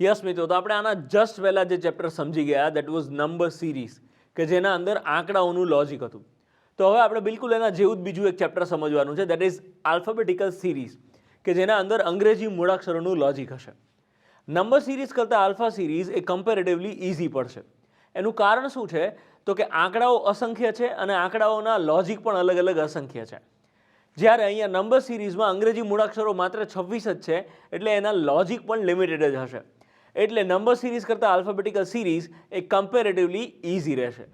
Yes મિત્રો, તો આપણે આના જસ્ટ પહેલા જે ચેપ્ટર સમજી ગયા દેટ વોઝ નંબર સિરીઝ, કે જેના અંદર આંકડાઓનું લોજિક હતું. તો હવે આપણે બિલકુલ એના જેવું જ બીજું એક ચેપ્ટર સમજવાનું છે દેટ ઇઝ આલ્ફાબેટિકલ સિરીઝ, કે જેના અંદર અંગ્રેજી મૂળાક્ષરોનું લોજિક હશે. નંબર સિરીઝ કરતાં આલ્ફા સિરીઝ એ કમ્પેરેટિવલી ઇઝી પડશે. એનું કારણ શું છે તો કે આંકડાઓ અસંખ્ય છે અને આંકડાઓના લોજિક પણ અલગ અલગ અસંખ્ય છે. જ્યારે અહીંયા નંબર સિરીઝમાં અંગ્રેજી મૂળાક્ષરો માત્ર 26 જ છે, એટલે એના લોજિક પણ લિમિટેડ જ હશે. એટલે નંબર સિરીઝ કરતાં આલ્ફાબેટિકલ સિરીઝ એ કમ્પેરેટિવલી ઇઝી રહેશે.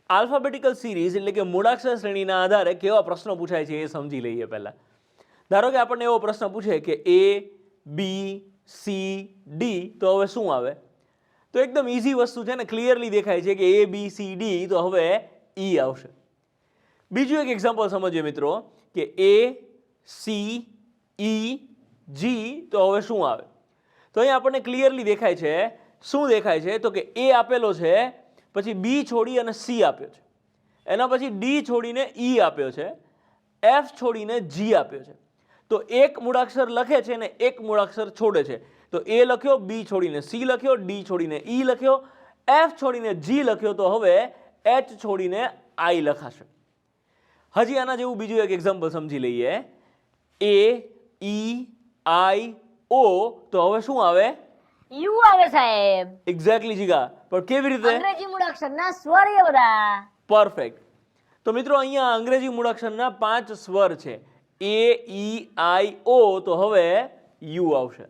આલ્ફાબેટિકલ સિરીઝ એટલે કે મૂળાક્ષર શ્રેણીના આધારે કેવા પ્રશ્નો પૂછાય છે એ સમજી લઈએ પહેલાં. ધારો કે આપણને એવો પ્રશ્ન પૂછે કે A, B, C, D, તો હવે શું આવે? તો એકદમ ઇઝી વસ્તુ છે ને, ક્લિયરલી દેખાય છે કે A, B, C, D, તો હવે E આવશે. બીજું એક એક્ઝામ્પલ સમજીએ મિત્રો કે A, C, E, G, તો હવે શું આવે? તો અહીંયા આપણને ક્લિયરલી દેખાય છે. શું દેખાય છે તો કે A આપેલો છે, પછી B છોડી અને C આપ્યો છે, એના પછી D છોડીને E આપ્યો છે, F છોડીને G આપ્યો છે. તો એક મૂળાક્ષર લખે છે ને એક મૂળાક્ષર છોડે છે. તો A લખ્યો, B છોડીને C લખ્યો, D છોડીને E લખ્યો, F છોડીને G લખ્યો, તો હવે H છોડીને I લખાશે. હજી આના જેવું બીજું એક એક્ઝામ્પલ સમજી લઈએ. A, E, I, O, તો હવે શું આવે? યુ આવે સાહેબ. એક્ઝેક્ટલી જીગા, પણ કેવી રીતે? અંગ્રેજી મૂળાક્ષરના સ્વર એ બધા. પરફેક્ટ. તો મિત્રો અહીંયા અંગ્રેજી મૂળાક્ષરના 5 સ્વર છે. A, E, I, O, તો હવે યુ આવશે.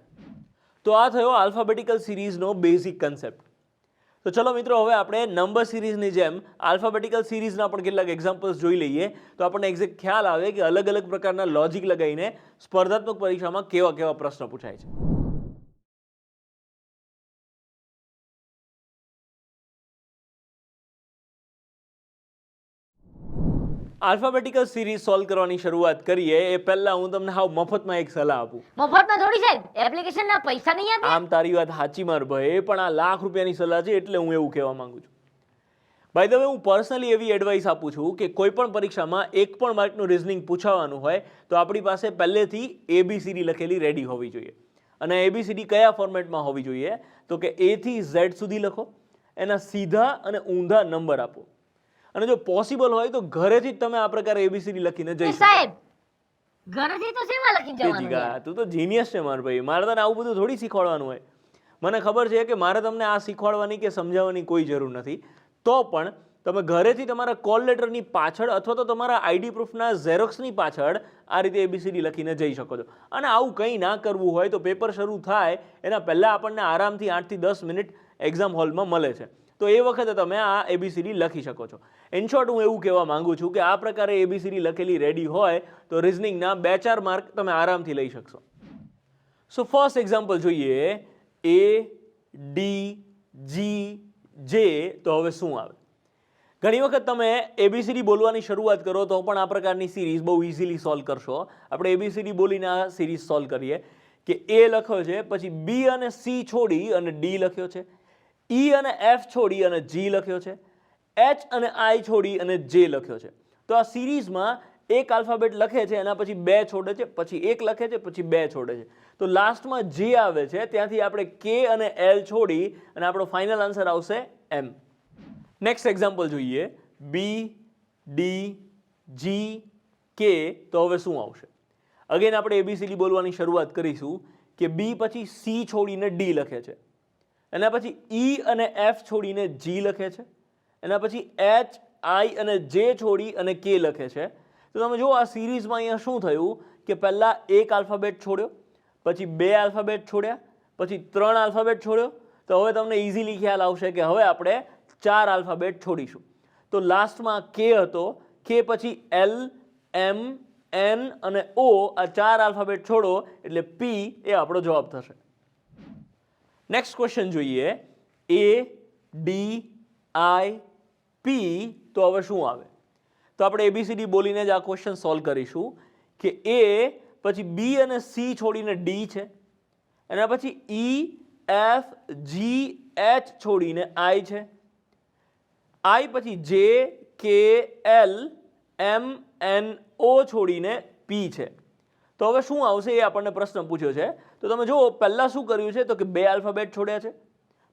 તો આ થયો આલ્ફાબેટિકલ સિરીઝનો બેઝિક કન્સેપ્ટ. તો ચલો મિત્રો, હવે આપણે નંબર સિરીઝની જેમ આલ્ફાબેટિકલ સિરીઝના પણ કેટલાક એક્ઝામ્પલ્સ જોઈ લઈએ, તો આપણને એક્ઝેક્ટ ખ્યાલ આવે કે અલગ અલગ પ્રકારના લોજિક લગાવીને સ્પર્ધાત્મક પરીક્ષામાં કેવા કેવા પ્રશ્નો પૂછાય છે. આલ્ફાબેટિકલ સિરીઝ સોલ્વ કરવાની શરૂઆત કરીએ એ પહેલા હું તમને હાવ મફતમાં એક સલાહ આપું. મફતમાં થોડી સાહેબ, એપ્લિકેશનના પૈસા નહીં આપે. આમ તારી વાત સાચી માર ભાઈ, પણ આ લાખ રૂપિયાની સલાહ છે એટલે હું એવું કહેવા માંગુ છું. બાય ધ વે, હું પર્સનલી એવી એડવાઇસ આપું છું કે કોઈ પણ પરીક્ષામાં એક પણ માર્કનું રિઝનિંગ પૂછાવાનું હોય તો આપણી પાસે પહેલેથી ABCD લખેલી રેડી હોવી જોઈએ. અને ABCD કયા ફોર્મેટમાં હોવી જોઈએ તો કે A થી Z સુધી લખો, એના સીધા અને ઊંધા નંબર આપો. અને જો પોસિબલ હોય તો ઘરેથી જ તમે આ પ્રકારે ABCD લખીને જઈ શકો. સાહેબ ઘરેથી તો શેમાં લખી જવાનું? જીગા, તું તો જીનિયસ છે માર ભાઈ. મારે તને આવું બધું થોડી શીખવાડવાનું હોય. મને ખબર છે કે મારે તમને આ શીખવાડવાની કે સમજાવવાની કોઈ જરૂર નથી. તો પણ તમે ઘરેથી તમારા કોલ લેટરની પાછળ અથવા તો તમારા ID પ્રૂફના ઝેરોક્સની પાછળ આ રીતે ABCD લખીને જઈ શકો છો. અને આવું કંઈ ના કરવું હોય તો પેપર શરૂ થાય એના પહેલાં આપણને આરામથી 8 થી 10 મિનિટ એક્ઝામ હોલમાં મળે છે. તો એ વખતે તમે આ ABCD લખી શકો છો. ઇન શોર્ટ, હું એવું કહેવા માંગુ છું કે આ પ્રકારે ABCD લખેલી રેડી હોય તો રિઝનિંગના 2-4 માર્ક તમે આરામથી લઈ શકશો. સો ફર્સ્ટ એક્ઝામ્પલ જોઈએ. A, D, G, J, તો હવે શું આવે? ઘણી વખત તમે ABCD બોલવાની શરૂઆત કરો તો પણ આ પ્રકારની સિરીઝ બહુ ઇઝીલી સોલ્વ કરશો. આપણે ABCD બોલીને આ સિરીઝ સોલ્વ કરીએ કે A લખ્યો છે, પછી B અને C છોડી અને D લખ્યો છે, E અને F છોડી અને G લખ્યો છે, H અને I છોડી અને J લખ્યો છે. તો આ સિરીઝમાં એક આલ્ફાબેટ લખે છે, એના પછી 2 છોડે છે, પછી 1 લખે છે, પછી 2 છોડે છે. તો લાસ્ટમાં J આવે છે, ત્યાંથી આપણે K અને L છોડી અને આપણો ફાઇનલ આન્સર આવશે M. નેક્સ્ટ એક્ઝામ્પલ જોઈએ. B, D, G, K, તો હવે શું આવશે? અગેન આપણે ABCD બોલવાની શરૂઆત કરીશું કે B પછી C છોડીને D લખે છે, એના પછી E અને F છોડીને G લખે છે, એના પછી H, I અને J છોડી અને K લખે છે. તો તમે જુઓ આ સિરીઝમાં અહીંયા શું થયું કે પહેલાં એક આલ્ફાબેટ છોડ્યો, પછી 2 આલ્ફાબેટ છોડ્યા, પછી 3 આલ્ફાબેટ છોડ્યો. તો હવે તમને ઇઝીલી ખ્યાલ આવશે કે હવે આપણે 4 આલ્ફાબેટ છોડીશું. તો લાસ્ટમાં K હતો, K પછી L, M, N અને O, આ 4 આલ્ફાબેટ છોડો એટલે P એ આપણો જવાબ થશે. નેક્સ્ટ ક્વેશ્ચન જોઈએ. A, D, I, P, તો હવે શું આવે? તો આપણે ABCD બોલીને જ આ ક્વેશ્ચન સોલ્વ કરીશું કે A પછી B અને C છોડીને D છે, એના પછી E, F, G, H છોડીને I છે, I પછી J, K, L, M, N, O છોડીને P છે. તો હવે શું આવશે એ આપણને પ્રશ્ન પૂછ્યો છે. તો તમે જુઓ પહેલા શું કર્યું છે તો કે 2 આલ્ફાબેટ છોડ્યા છે,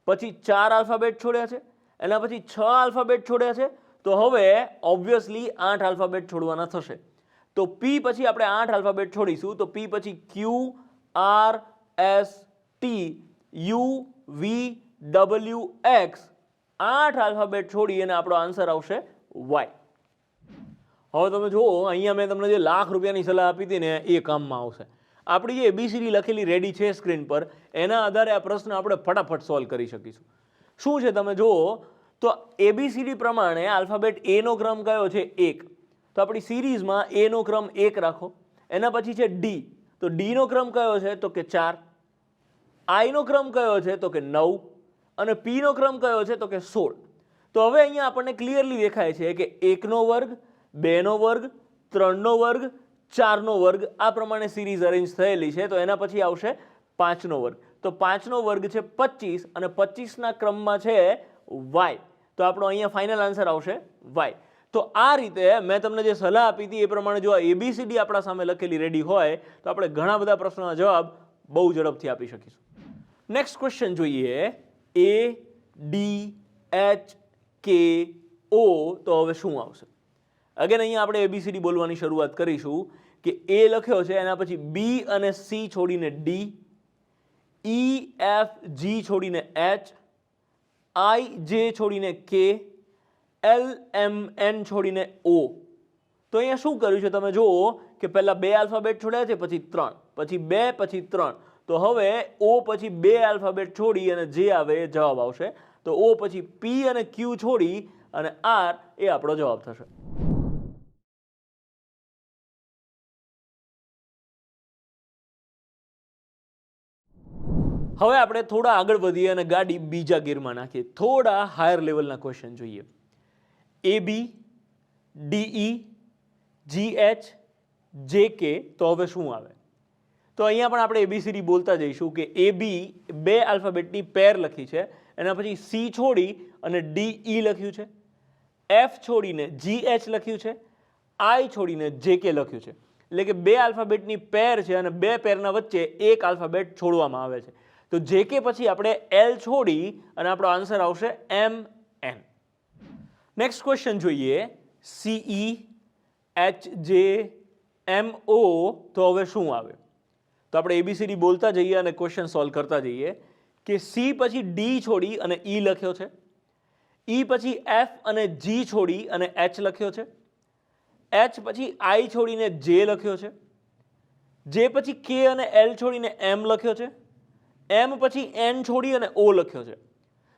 પછી 4 આલ્ફાબેટ છોડ્યા છે, એના પછી 6 આલ્ફાબેટ છોડ્યા છે. તો હવે ઓબ્વિયસલી 8 આલ્ફાબેટ છોડવાના થશે. તો પી પછી આપણે 8 આલ્ફાબેટ છોડીશું. તો પી પછી Q R S T U V W X 8 alphabet છોડી અને આપણો આન્સર આવશે વાય. હવે તમે જુઓ અહીંયા મેં તમને જે લાખ રૂપિયાની સલાહ આપી હતી ને એ કામમાં આવશે. આપણી જે એબીસીડી લખેલી રેડી છે સ્ક્રીન પર, એના આધારે આ પ્રશ્ન આપણે ફટાફટ સોલ્વ કરી શકીશું. શું છે તમે જુઓ તો એબીસીડી પ્રમાણે આલ્ફાબેટ એ નો ક્રમ કયો છે 1. તો આપણી સિરીઝમાં એ નો ક્રમ 1 રાખો. એના પછી છે ડી. તો ડી નો ક્રમ કયો છે તો કે 4. આઈ નો ક્રમ કયો છે તો કે 9 અને પી નો ક્રમ કયો છે તો કે 16. તો હવે અહીંયા આપણને ક્લિયરલી દેખાય છે કે 1 નો વર્ગ, 2 નો વર્ગ, 3 નો વર્ગ, 4 નો વર્ગ આ પ્રમાણે સિરીઝ અરેન્જ થયેલી છે. તો એના પછી આવશે 5 નો વર્ગ. તો 5 નો વર્ગ છે 25 અને 25 ના ક્રમમાં છે વાય. તો આપણો અહીંયા ફાઇનલ આન્સર આવશે વાય. તો આ રીતે મેં તમને જે સલાહ આપી હતી એ પ્રમાણે જો આ એબીસીડી આપણા સામે લખેલી રેડી હોય તો આપણે ઘણા બધા પ્રશ્નોના જવાબ બહુ ઝડપથી આપી શકીશું. નેક્સ્ટ ક્વેશ્ચન જોઈએ. એ ડી એચ કે ઓ. તો હવે શું આવશે? અગેન અહીંયા આપણે એબીસીડી બોલવાની શરૂઆત કરીશું કે એ લખ્યો છે, એના પછી બી અને સી છોડીને ડી, ઈ એફ જી છોડીને એચ, આઈ જે છોડીને કે, એલ એમ એન છોડીને ઓ. તો અહીંયા શું કર્યું છે તમે જુઓ કે પહેલા 2 આલ્ફાબેટ છોડ્યા છે, પછી 3, પછી 2, પછી 3. તો હવે ઓ પછી 2 આલ્ફાબેટ છોડી અને જે આવે એ જવાબ આવશે. તો ઓ પછી પી અને ક્યુ છોડી અને આર એ આપણો જવાબ થશે. હવે આપણે થોડા આગળ વધીએ અને ગાડી બીજા ગિયરમાં નાખીએ. થોડા હાયર લેવલના ક્વેશ્ચન જોઈએ. એ બી ડીઈ જીએચ જે કે. તો હવે શું આવે? તો અહીંયા પણ આપણે એબીસીડી બોલતા જઈશું કે એ બી 2 આલ્ફાબેટની પેર લખી છે, એના પછી સી છોડી અને ડીઈ લખ્યું છે, એફ છોડીને જીએચ લખ્યું છે, આઈ છોડીને જે કે લખ્યું છે. એટલે કે 2 આલ્ફાબેટની પેર છે અને 2 પેરના વચ્ચે એક આલ્ફાબેટ છોડવામાં આવે છે. તો જે કે પછી આપણે એલ છોડી અને આપણો આન્સર આવશે એમ એન. નેક્સ્ટ ક્વેશ્ચન જોઈએ. સીઈ એચ જે એમ ઓ. તો હવે શું આવે? તો આપણે એબીસીડી બોલતા જઈએ અને ક્વેશ્ચન સોલ્વ કરતા જઈએ કે સી પછી ડી છોડી અને ઈ લખ્યો છે, ઈ પછી એફ અને જી છોડી અને એચ લખ્યો છે, એચ પછી આઈ છોડીને જે લખ્યો છે, જે પછી કે અને એલ છોડીને એમ લખ્યો છે, એમ પછી એન છોડી અને ઓ લખ્યો છે.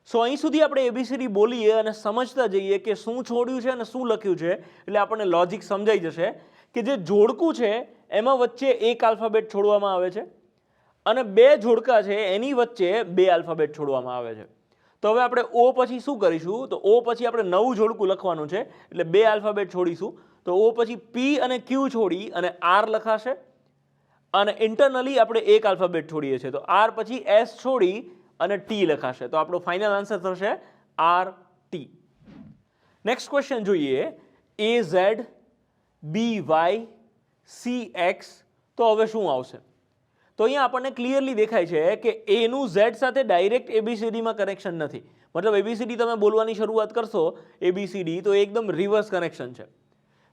સો અહીં સુધી આપણે એબીસીડી બોલીએ અને સમજતા જઈએ કે શું છોડ્યું છે અને શું લખ્યું છે, એટલે આપણને લોજિક સમજાઈ જશે કે જે જોડકું છે એમાં વચ્ચે એક આલ્ફાબેટ છોડવામાં આવે છે અને 2 જોડકા છે એની વચ્ચે 2 આલ્ફાબેટ છોડવામાં આવે છે. તો હવે આપણે ઓ પછી શું કરીશું? તો ઓ પછી આપણે નવું જોડકું લખવાનું છે એટલે 2 આલ્ફાબેટ છોડીશું. તો ઓ પછી પી અને ક્યુ છોડી અને આર લખાશે અને ઇન્ટરનલી આપણે એક આલ્ફાબેટ છોડીએ છીએ. તો આર પછી એસ છોડી અને ટી લખાશે. તો આપણો ફાઇનલ આન્સર થશે આર ટી. નેક્સ્ટ ક્વેશ્ચન જોઈએ. A Z B Y C X. તો હવે શું આવશે? તો અહીંયા આપણને ક્લિયરલી દેખાય છે કે એ નું ઝેડ સાથે ડાયરેક્ટ એબીસીડીમાં કનેક્શન નથી. મતલબ એબીસીડી તમે બોલવાની શરૂઆત કરશો એબીસીડી તો એકદમ રિવર્સ કનેક્શન છે.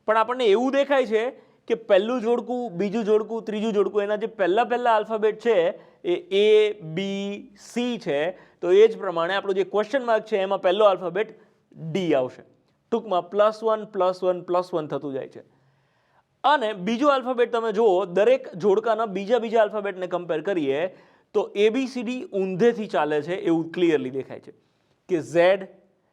પણ આપણને એવું દેખાય છે કે પહેલું જોડકું, બીજું જોડકું, ત્રીજું જોડકું એના જે પહેલા આલ્ફાબેટ છે એ બી સી છે. તો એ જ પ્રમાણે આપણો જે ક્વેશ્ચન માર્ક છે એમાં પહેલો આલ્ફાબેટ ડી આવશે. ટૂંકમાં +1 +1 +1 થતું જાય છે. અને બીજું આલ્ફાબેટ તમે જુઓ, દરેક જોડકાના બીજા આલ્ફાબેટને કમ્પેર કરીએ તો એબીસીડી ઊંધેથી ચાલે છે એવું ક્લિયરલી દેખાય છે કે ઝેડ,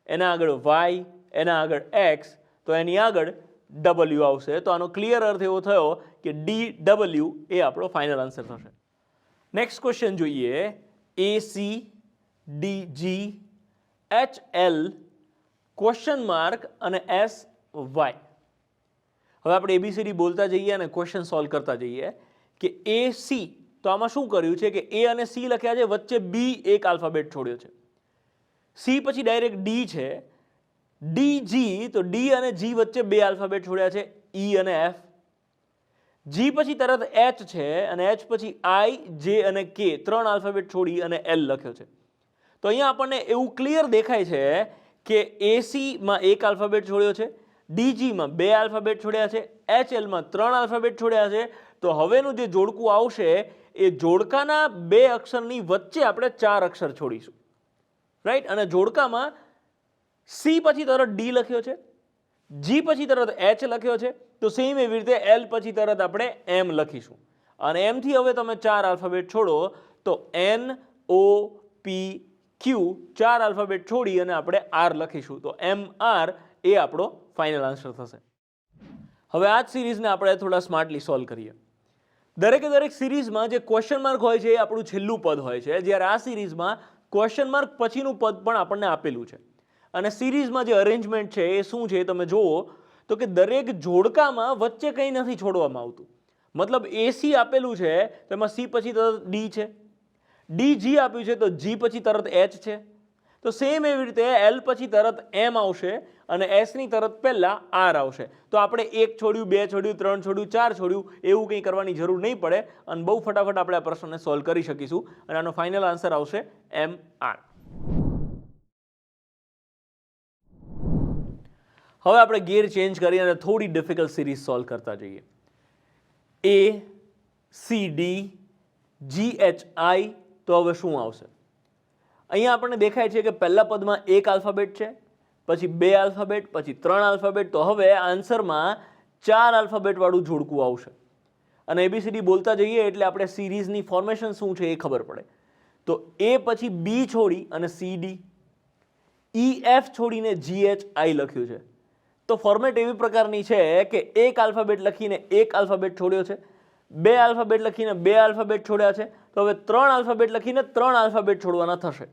એના આગળ વાય, એના આગળ એક્સ, તો એની આગળ ડબલ્યુ આવશે. તો આનો ક્લિયર અર્થ એવો થયો કે ડી ડબલ્યુ એ આપણો ફાઇનલ આન્સર થશે. નેક્સ્ટ ક્વેશ્ચન જોઈએ. A C D G H L question mark અને એસ વાય. હવે આપણે એબીસીડી બોલતા જઈએ અને ક્વેશ્ચન સોલ્વ કરતા જઈએ કે એ સી. તો આમાં શું કર્યું છે કે એ અને સી લખ્યા છે, વચ્ચે બી એક આલ્ફાબેટ છોડ્યો છે. સી પછી ડાયરેક્ટ ડી છે. D G. તો ડી અને જી વચ્ચે 2 આલ્ફાબેટ છોડ્યા છે, ઈ અને એફ. જી પછી તરત એચ છે અને એચ પછી આઈ, જે અને કે 3 આલ્ફાબેટ છોડી અને એલ લખ્યો છે. તો અહીંયા આપણને એવું ક્લિયર દેખાય છે કે એસીમાં 1 આલ્ફાબેટ છોડ્યો છે, ડીજીમાં 2 આલ્ફાબેટ છોડ્યા છે, એચએલમાં 3 આલ્ફાબેટ છોડ્યા છે. તો હવેનું જે જોડકું આવશે એ જોડકાના 2 અક્ષરની વચ્ચે આપણે 4 અક્ષર છોડીશું, રાઈટ. અને જોડકામાં સી પછી તરત ડી લખ્યો છે, જી પછી તરત એચ લખ્યો છે, તો સેમ એવી રીતે એલ પછી તરત આપણે એમ લખીશું. અને એમથી હવે તમે 4 આલ્ફાબેટ છોડો તો એન ઓ પી ક્યુ 4 આલ્ફાબેટ છોડી અને આપણે આર લખીશું. તો એમ આર એ આપણો ફાઇનલ આન્સર થશે. હવે આ જ સિરીઝને આપણે થોડા સ્માર્ટલી સોલ્વ કરીએ. દરેકે દરેક સિરીઝમાં જે ક્વેશ્ચન માર્ક હોય છે એ આપણું છેલ્લું પદ હોય છે, જ્યારે આ સિરીઝમાં ક્વેશ્ચન માર્ક પછીનું પદ પણ આપણને આપેલું છે. અને સિરીઝમાં જે અરેન્જમેન્ટ છે એ શું છે તમે જુઓ તો કે દરેક જોડકામાં વચ્ચે કંઈ નથી છોડવામાં આવતું. મતલબ એસી આપેલું છે તો એમાં સી પછી તરત ડી છે, ડી જી આપ્યું છે તો જી પછી તરત એચ છે. તો સેમ એવી રીતે એલ પછી તરત એમ આવશે અને એસની તરત પહેલા આર આવશે. તો આપણે 1 છોડ્યું, 2 છોડ્યું, 3 છોડ્યું, 4 છોડ્યું એવું કંઈ કરવાની જરૂર નહીં પડે અને બહુ ફટાફટ આપણે આ પ્રશ્નને સોલ્વ કરી શકીશું. અને આનો ફાઇનલ આન્સર આવશે એમ આર. હવે આપણે ગિયર ચેન્જ કરી અને થોડી ડિફિકલ્ટ સિરીઝ સોલ્વ કરતા જઈએ. A C D G H I, તો હવે શું આવશે? અહીંયા આપણને દેખાય છે કે પહેલા પદમાં 1 આલ્ફાબેટ છે, પછી 2 આલ્ફાબેટ, પછી 3 આલ્ફાબેટ. તો હવે આન્સરમાં 4 આલ્ફાબેટ વાળું જોડકું આવશે. અને એબીસીડી બોલતા જઈએ એટલે આપણે સિરીઝની ફોર્મેશન શું છે એ ખબર પડે. તો એ પછી બી છોડી અને સી ડી, ઈ એફ છોડીને જી એચ આઈ લખ્યું છે. તો ફોર્મેટ એવી પ્રકારની છે કે 1 આલ્ફાબેટ લખીને 1 આલ્ફાબેટ છોડ્યો છે, 2 આલ્ફાબેટ લખીને 2 આલ્ફાબેટ છોડ્યા છે. તો હવે 3 આલ્ફાબેટ લખીને 3 આલ્ફાબેટ છોડવાના થશે.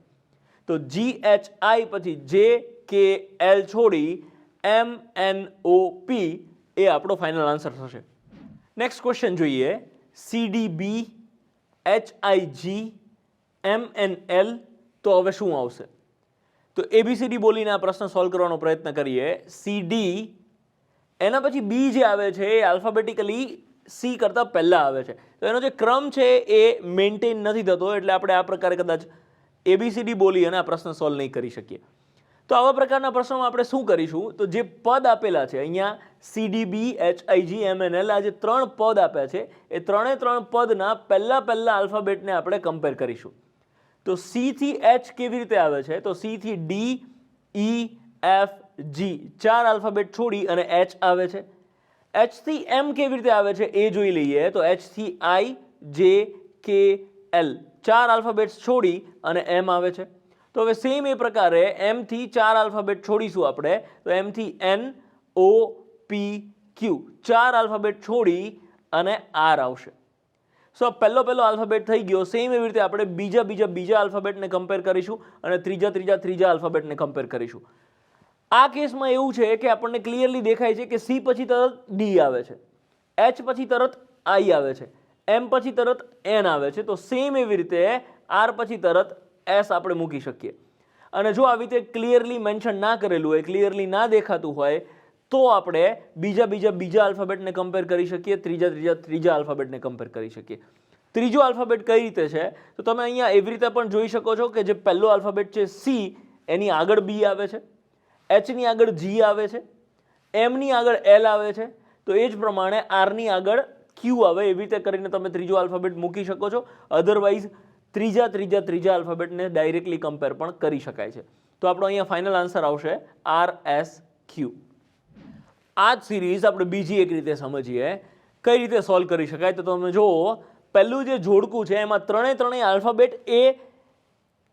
તો જી એચ આઈ પછી જે કે એલ છોડી એમ એન ઓ પી એ આપણો ફાઇનલ આન્સર થશે. નેક્સ્ટ ક્વેશ્ચન જોઈએ. C D B H I G M N L, તો હવે શું આવશે? તો એબીસીડી બોલીને આ પ્રશ્ન સોલ્વ કરવાનો પ્રયત્ન કરીએ. સી ડી, એના પછી બી જે આવે છે એ આલ્ફાબેટિકલી સી કરતાં પહેલાં આવે છે. તો એનો જે ક્રમ છે એ મેન્ટેન નથી થતો, એટલે આપણે આ પ્રકારે કદાચ એબીસીડી બોલી અને આ પ્રશ્ન સોલ્વ નહીં કરી શકીએ. તો આવા પ્રકારના પ્રશ્નોમાં આપણે શું કરીશું? તો જે પદ આપેલા છે અહીંયા C D B H I G M N L, આ જે 3 પદ આપ્યા છે એ 3 પદના પહેલા આલ્ફાબેટને આપણે કમ્પેર કરીશું. તો સી થી એચ કેવી રીતે આવે છે? તો સી થી ડી, ઈ, એફ, જી 4 આલ્ફાબેટ છોડી અને એચ આવે છે. એચ થી એમ કેવી રીતે આવે છે એ જોઈ લઈએ. તો એચ થી આઈ, જે કે એલ 4 આલ્ફાબેટ છોડી અને એમ આવે છે. તો હવે સેમ એ પ્રકારે એમ થી 4 આલ્ફાબેટ છોડીશું આપણે. તો એમ થી એન ઓ પી ક્યુ 4 આલ્ફાબેટ છોડી અને આર આવશે. સો પહેલો આલ્ફાબેટ થઈ ગયો. સેમ એવી રીતે આપણે બીજા આલ્ફાબેટને કમ્પેર કરીશું અને ત્રીજા આલ્ફાબેટને કમ્પેર કરીશું. આ કેસમાં એવું છે કે આપણને ક્લિયરલી દેખાય છે કે સી પછી તરત ડી આવે છે, એચ પછી તરત આઈ આવે છે, એમ પછી તરત એન આવે છે. તો સેમ એવી રીતે આર પછી તરત એસ આપણે મૂકી શકીએ. અને જો આવી રીતે ક્લિયરલી મેન્શન ના કરેલું હોય, ક્લિયરલી ના દેખાતું હોય, તો આપણે બીજા આલ્ફાબેટને કમ્પેર કરી શકીએ, ત્રીજા આલ્ફાબેટને કમ્પેર કરી શકીએ. ત્રીજો આલ્ફાબેટ કઈ રીતે છે? તો તમે અહીંયા એવી રીતે પણ જોઈ શકો છો કે જે પહેલો આલ્ફાબેટ છે સી, એની આગળ બી આવે છે, એચની આગળ જી આવે છે, એમની આગળ એલ આવે છે. તો એ જ પ્રમાણે આરની આગળ ક્યુ આવે. એવી રીતે કરીને તમે ત્રીજો આલ્ફાબેટ મૂકી શકો છો. અધરવાઇઝ ત્રીજા આલ્ફાબેટને ડાયરેક્ટલી કમ્પેર પણ કરી શકાય છે. તો આપણો અહીંયા ફાઇનલ આન્સર આવશે આર એસ ક્યુ. આ જ સિરીઝ આપણે બીજી એક રીતે સમજીએ કઈ રીતે સોલ્વ કરી શકાય. તો તમે જુઓ, પહેલું જે જોડકું છે એમાં ત્રણેય આલ્ફાબેટ એ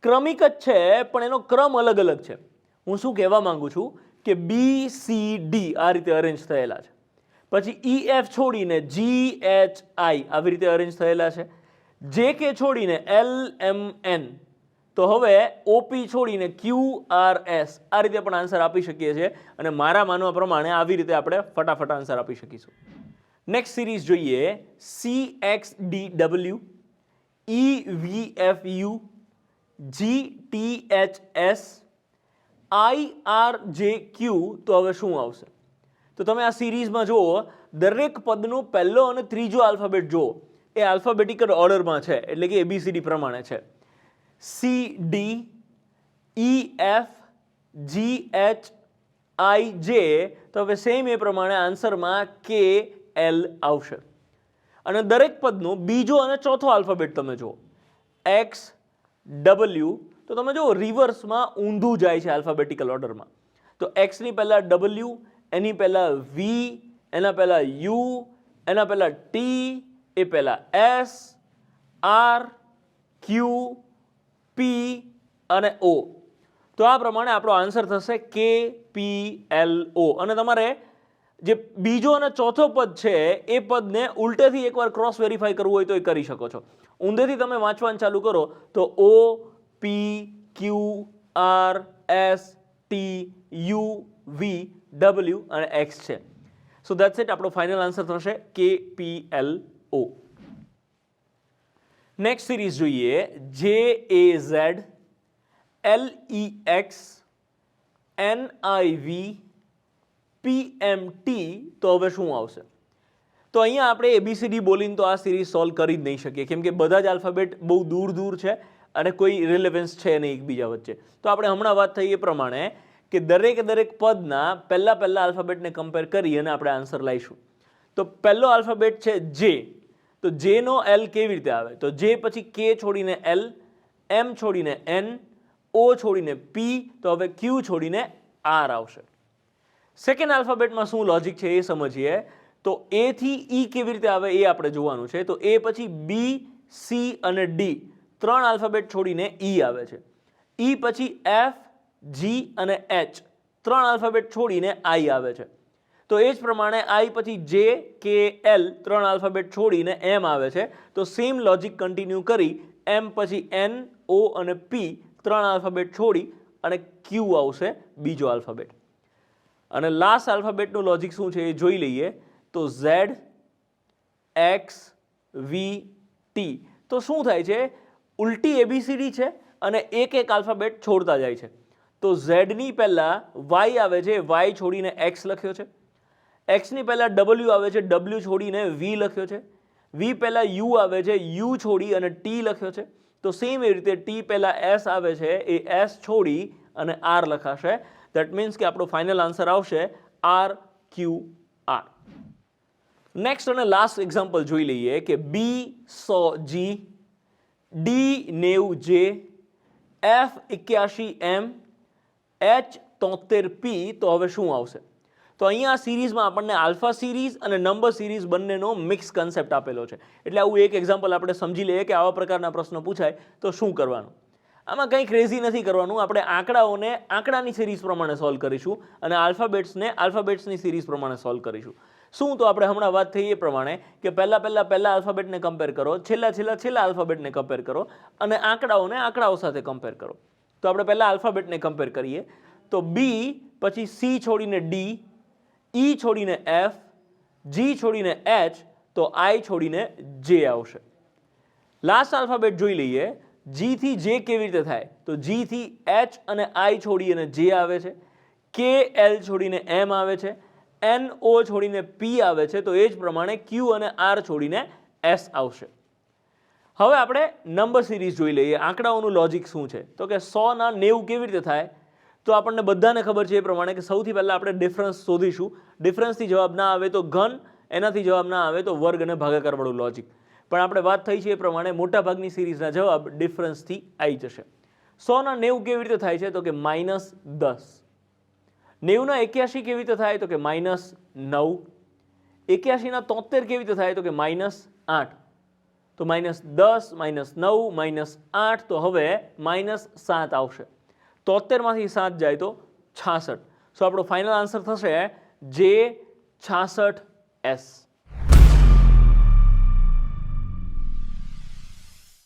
ક્રમિક જ છે પણ એનો ક્રમ અલગ છે. હું શું કહેવા માંગુ છું કે બી સી ડી આ રીતે અરેન્જ થયેલા છે, પછી ઈ એફ છોડીને જી એચ આઈ આવી રીતે અરેન્જ થયેલા છે, જે કે છોડીને એલ એમ એન, તો હવે ઓપી છોડીને ક્યુ આર એસ આ રીતે પણ આન્સર આપી શકીએ છીએ. અને મારા માનવા પ્રમાણે આવી રીતે આપણે ફટાફટ આન્સર આપી શકીશું. નેક્સ્ટ સિરીઝ જોઈએ. C X D W, E V F U, G T H S, I R J Q, તો હવે શું આવશે? તો તમે આ સિરીઝમાં જુઓ દરેક પદનો પહેલો અને ત્રીજો આલ્ફાબેટ જુઓ એ આલ્ફાબેટિકલ ઓર્ડરમાં છે, એટલે કે ABCD પ્રમાણે છે. CDEFGHIJ. તો હવે સેમ એ પ્રમાણે આન્સરમાં KL આવશે. અને દરેક પદનો બીજો અને ચોથો આલ્ફાબેટ તમે જુઓ XW. તો તમે જુઓ રિવર્સમાં ઊંધું જાય છે આલ્ફાબેટિકલ ઓર્ડરમાં. તો X ની પહેલા W, એની પહેલા V, એના પહેલા U, એના પહેલા T, એ પહેલા S, R, Q, P અને O. તો આ પ્રમાણે આપણો આન્સર થશે KPLO. અને તમારે જે બીજો અને ચોથો પદ છે એ પદને ઉલટેથી એકવાર ક્રોસ વેરીફાઈ કરવું હોય તો એ કરી શકો છો. ઊંધેથી તમે વાંચવાનું ચાલુ કરો તો O, P, Q, R, S, T, U, V, W અને X છે. સો ધેટ્સ ઇટ. આપણો ફાઇનલ આન્સર થશે KPLO. નેક્સ્ટ સિરીઝ જોઈએ JAZ LEX NIV PMT. તો હવે શું આવશે? તો અહીંયા આપણે ABCD બોલીને તો આ સિરીઝ સોલ્વ કરી જ નહીં શકીએ, કેમ કે બધા જ આલ્ફાબેટ બહુ દૂર દૂર છે અને કોઈ રિલેવન્સ છે નહીં એકબીજા વચ્ચે. તો આપણે હમણાં વાત થઈ એ પ્રમાણે કે દરેક પદના પહેલા આલ્ફાબેટને કમ્પેર કરી અને આપણે આન્સર લાવીશું. તો પહેલો આલ્ફાબેટ છે J. તો J નો L કેવી રીતે આવે? તો J પછી K છોડીને L, M છોડીને N, O છોડીને P, તો હવે Q છોડીને R આવશે. સેકન્ડ આલ્ફાબેટમાં શું લોજિક છે એ સમજીએ. તો A થી E કેવી રીતે આવે એ આપણે જોવાનું છે. તો A પછી B, C અને D ત્રણ આલ્ફાબેટ છોડીને E આવે છે. E પછી F, G અને H ત્રણ આલ્ફાબેટ છોડીને I આવે છે. તો એ જ પ્રમાણે I પછી J, K, L ત્રણ આલ્ફાબેટ છોડીને M આવે છે. તો સેમ લોજિક કન્ટિન્યુ કરી M પછી N, O અને P ત્રણ આલ્ફાબેટ છોડી અને Q આવશે બીજો આલ્ફાબેટ. અને લાસ્ટ આલ્ફાબેટનું લોજિક શું છે એ જોઈ લઈએ. તો Z, X, V, T. તો શું થાય છે? ઉલટી ABCD છે અને એક આલ્ફાબેટ છોડતા જાય છે. તો Z ની પહેલા Y આવે છે, Y છોડીને X લખ્યો છે. X ની પહેલા W આવે છે, W છોડીને V લખ્યો છે. V પહેલા U આવે છે, U છોડી અને T લખ્યો છે. તો સેમ એ રીતે T પહેલા S આવે છે, એ S છોડી અને R લખાશે. ધેટ મીન્સ કે આપણો ફાઇનલ આન્સર આવશે RQR. નેક્સ્ટ અને લાસ્ટ એક્ઝામ્પલ જોઈ લઈએ કે B100G, D90J, F81M, H73P. તો હવે શું આવશે? તો અહીંયા આ સિરીઝમાં આપણને આલ્ફા સિરીઝ અને નંબર સિરીઝ બંનેનો મિક્સ કન્સેપ્ટ આપેલો છે. એટલે આવું એક એક્ઝામ્પલ આપણે સમજી લઈએ કે આવા પ્રકારના પ્રશ્નો પૂછાય તો શું કરવાનું. આમાં કંઈ ક્રેઝી નથી કરવાનું. આપણે આંકડાઓને આંકડાની સિરીઝ પ્રમાણે સોલ્વ કરીશું અને આલ્ફાબેટ્સને આલ્ફાબેટ્સની સિરીઝ પ્રમાણે સોલ્વ કરીશું. શું? તો આપણે હમણાં વાત થઈ એ પ્રમાણે કે પહેલા આલ્ફાબેટને કમ્પેર કરો, છેલ્લા આલ્ફાબેટને કમ્પેર કરો અને આંકડાઓને આંકડાઓ સાથે કમ્પેર કરો. તો આપણે પહેલા આલ્ફાબેટને કમ્પેર કરીએ. તો B પછી C છોડીને D, E છોડીને F, G છોડીને H, તો I છોડીને J આવશે. લાસ્ટ આલ્ફાબેટ જોઈ લઈએ. G થી J કેવી રીતે થાય? તો G થી H અને I છોડી અને J આવે છે. K, L છોડીને M આવે છે. N, O છોડીને P આવે છે. તો એ જ પ્રમાણે Q અને R છોડીને S આવશે. હવે આપણે નંબર સિરીઝ જોઈ લઈએ. આંકડાઓનું લોજિક શું છે? તો કે 100 ના 90 કેવી રીતે થાય? તો આપણને બધાને ખબર છે એ પ્રમાણે કે સૌથી પહેલાં આપણે ડિફરન્સ શોધીશું. ડિફરન્સથી જવાબ ના આવે તો ઘન, એનાથી જવાબ ના આવે તો વર્ગ અને ભાગાકારવાળું લોજિક. પણ આપણે વાત થઈ છે એ પ્રમાણે મોટાભાગની સિરીઝના જવાબ ડિફરન્સથી આવી જશે. 100 ના 90 કેવી રીતે થાય છે? તો કે -10. 90 ના 81 કેવી રીતે થાય? તો કે -9. 81 ના 73 કેવી રીતે થાય? તો કે -8. તો -10, -9, -8. તો હવે -7 આવશે. 73 માંથી 7 જાય તો 66. સો આપણો ફાઇનલ આન્સર થશે J66S.